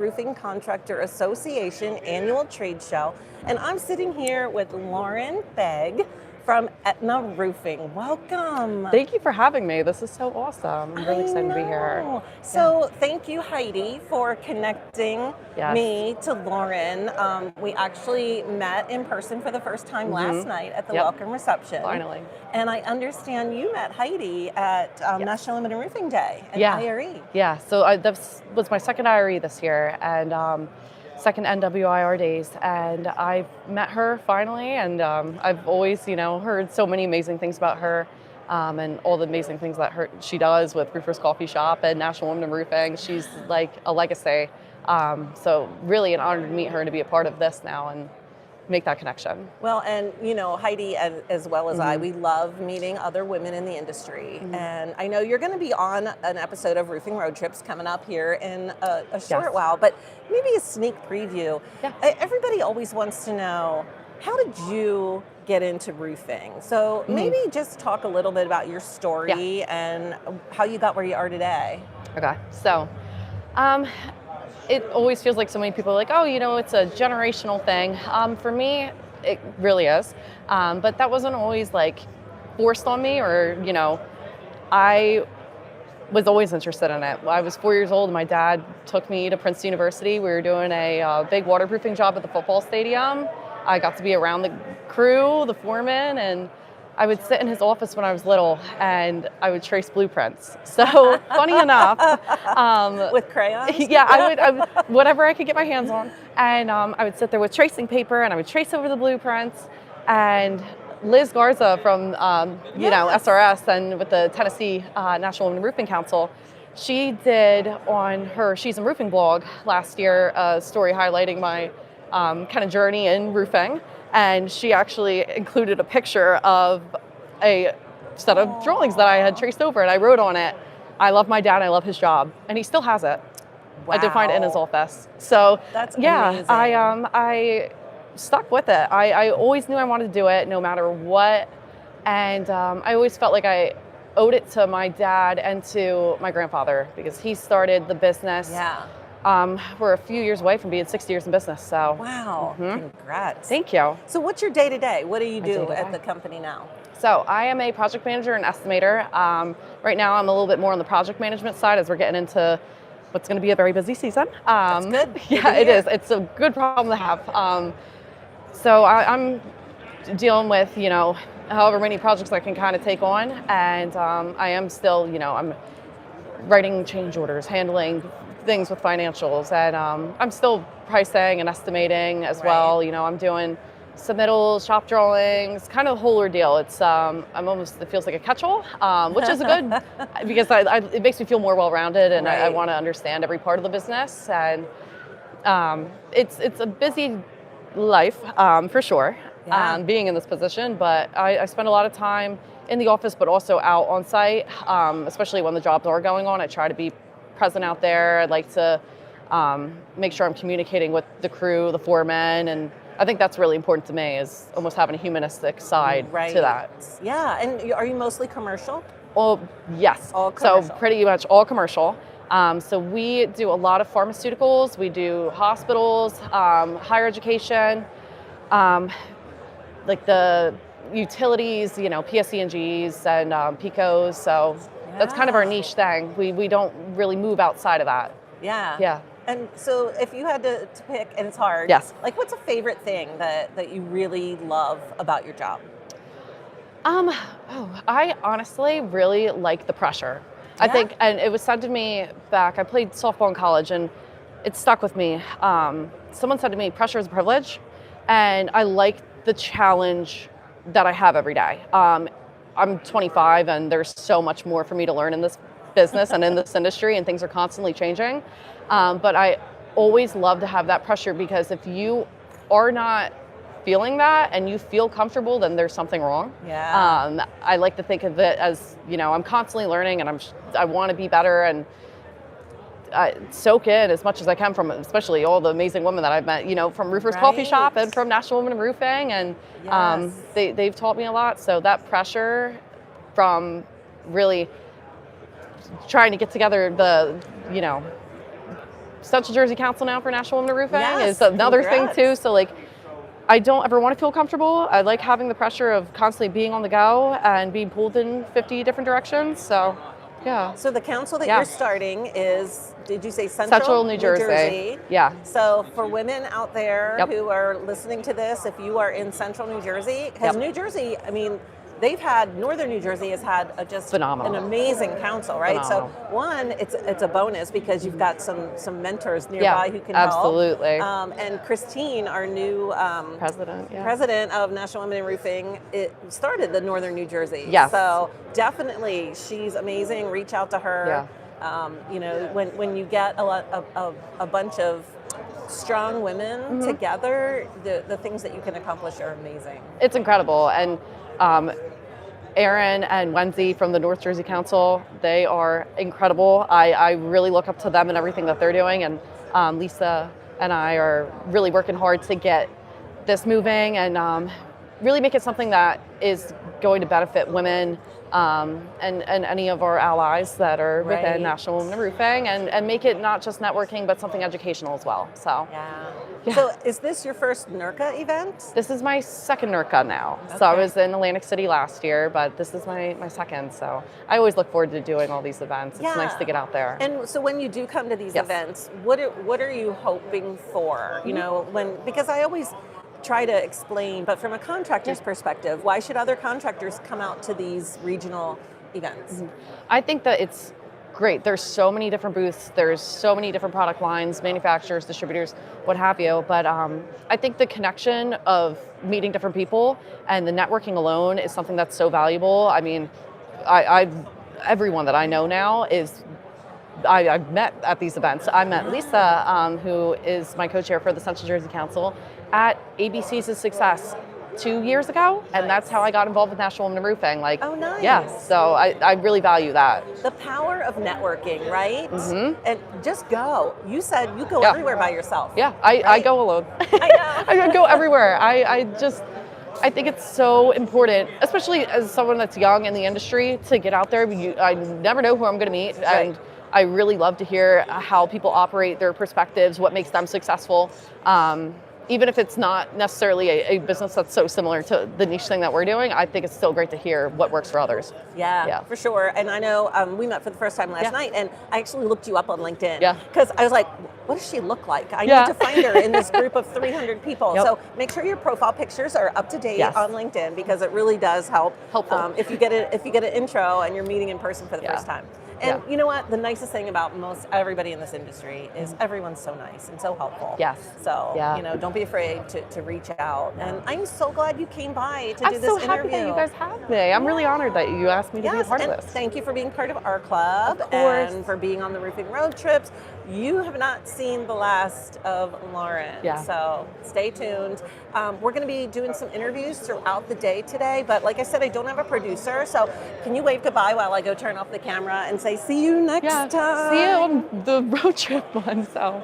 Roofing Contractor Association annual trade show, and I'm sitting here with Lauren Begg from Aetna Roofing. Welcome. Thank you for having me. This is so awesome. I'm really excited to be here. So thank you, Heidi, for connecting Yes. me to Lauren. We actually met in person for the first time last night at the welcome reception. Finally. And I understand you met Heidi at National Women in Roofing Day at IRE. Yeah, so that was my second IRE this year and second NWIR days. And I met her finally, and I've always, heard so many amazing things about her and all the amazing things that she does with Roofers Coffee Shop and National Women in Roofing. She's like a legacy. So really an honor to meet her and to be a part of this now and make that connection. Well, and Heidi, as well as I, we love meeting other women in the industry. And I know you're going to be on an episode of Roofing Road Trips coming up here in a short while, but maybe a sneak preview. Yeah. Everybody always wants to know, how did you get into roofing? So maybe just talk a little bit about your story and how you got where you are today. Okay, so it always feels like so many people are like, oh, it's a generational thing. For me, it really is. But that wasn't always like forced on me or, I was always interested in it. I was 4 years old and my dad took me to Princeton University. We were doing a big waterproofing job at the football stadium. I got to be around the crew, the foreman, and I would sit in his office when I was little and I would trace blueprints. So funny enough. With crayons? Yeah, I would whatever I could get my hands on. And I would sit there with tracing paper and I would trace over the blueprints. And Liz Garza from, SRS and with the Tennessee National Women Roofing Council, she did on her She's in Roofing blog last year a story highlighting my kind of journey in roofing. And she actually included a picture of a set of drawings that I had traced over, and I wrote on it, "I love my dad, I love his job," and he still has it. Wow. I did find it in his office. So that's amazing. I stuck with it. I always knew I wanted to do it, no matter what, and I always felt like I owed it to my dad and to my grandfather because he started the business. Yeah. We're a few years away from being 60 years in business, so. Wow, congrats. Thank you. So what's your day-to-day? What do you do at the company now? So I am a project manager and estimator. Right now I'm a little bit more on the project management side as we're getting into what's going to be a very busy season. That's good. Yeah, it is. It's a good problem to have. So I'm dealing with, however many projects I can kind of take on, and I am still, I'm writing change orders, handling things with financials, and I'm still pricing and estimating as well. I'm doing submittals, shop drawings, kind of the whole ordeal. It's it feels like a catch-all, which is a good because it makes me feel more well-rounded, and I want to understand every part of the business. And it's a busy life for sure, being in this position. But I spend a lot of time in the office, but also out on site, especially when the jobs are going on. I try to be present out there. I'd like to make sure I'm communicating with the crew, the foremen, and I think that's really important to me, is almost having a humanistic side to that. Yeah, and are you mostly commercial? Oh, yes. All commercial. So pretty much all commercial. So we do a lot of pharmaceuticals, we do hospitals, higher education, like the utilities, PSE&Gs and PICOs. So that's kind of our niche thing. We don't really move outside of that. Yeah. Yeah. And so if you had to pick, and it's hard, yes. Like what's a favorite thing that you really love about your job? I honestly really like the pressure. I think, and it was said to me back, I played softball in college and it stuck with me. Someone said to me, pressure is a privilege, and I like the challenge that I have every day. I'm 25 and there's so much more for me to learn in this business and in this industry, and things are constantly changing. But I always love to have that pressure, because if you are not feeling that and you feel comfortable, then there's something wrong. Yeah. I like to think of it as, I'm constantly learning, and I want to be better and soak in as much as I can from, especially all the amazing women that I've met, from Roofers Coffee Shop and from National Women in Roofing, and they've taught me a lot. So that pressure from really trying to get together the Central Jersey Council now for National Women in Roofing Yes, is another congrats. thing too. So like, I don't ever want to feel comfortable. I like having the pressure of constantly being on the go and being pulled in 50 different directions. So, yeah. So the council that Yeah. you're starting is, did you say Central? Central New Jersey. Yeah. So for women out there Yep. who are listening to this, if you are in Central New Jersey, because Yep. New Jersey, I mean, Northern New Jersey has had just Phenomenal. an amazing council, right? Phenomenal. So one, it's a bonus because you've got some mentors nearby who can absolutely. help. And Christine, our new president of National Women in Roofing, it started the Northern New Jersey. Yes. So definitely, she's amazing. Reach out to her. Yeah. When you get a bunch of strong women together, the things that you can accomplish are amazing. It's incredible. And Erin and Wendy from the North Jersey Council, they are incredible. I really look up to them and everything that they're doing. And Lisa and I are really working hard to get this moving and really make it something that is going to benefit women and any of our allies that are within National Women in Roofing, and make it not just networking, but something educational as well. So, yeah. So is this your first NERCA event? This is my second NERCA now. Okay. So I was in Atlantic City last year, but this is my second. So I always look forward to doing all these events. It's nice to get out there. And so when you do come to these events, what are you hoping for? You know, because I always try to explain, but from a contractor's perspective, why should other contractors come out to these regional events? I think that it's great. There's so many different booths. There's so many different product lines, manufacturers, distributors, what have you. But I think the connection of meeting different people and the networking alone is something that's so valuable. I mean, everyone that I know now I've met at these events. I met Lisa, who is my co-chair for the Central Jersey Council, at ABC's Success 2 years ago, and that's how I got involved with National Women in Roofing. Like, oh, nice. Yeah, so I really value that. The power of networking, right? And just go. You said you go everywhere by yourself. Yeah, I go alone. I know. I go everywhere. I think it's so important, especially as someone that's young in the industry, to get out there. I never know who I'm going to meet, and I really love to hear how people operate, their perspectives, what makes them successful. Even if it's not necessarily a business that's so similar to the niche thing that we're doing, I think it's still great to hear what works for others. Yeah, for sure. And I know we met for the first time last night, and I actually looked you up on LinkedIn. Yeah. Because I was like, what does she look like? I need to find her in this group of 300 people. So make sure your profile pictures are up to date on LinkedIn, because it really does help. Helpful. If you get an intro and you're meeting in person for the first time. And you know what? The nicest thing about most everybody in this industry is everyone's so nice and so helpful. Yes. So, don't be afraid to reach out. And I'm so glad you came by to do this interview. I'm so happy that you guys had me. I'm really honored that you asked me to be a part of this. Thank you for being part of our club, and for being on the roofing road trips. You have not seen the last of Lauren, so stay tuned. We're going to be doing some interviews throughout the day today, but like I said, I don't have a producer, so can you wave goodbye while I go turn off the camera and say see you next time? See you on the road trip one. So.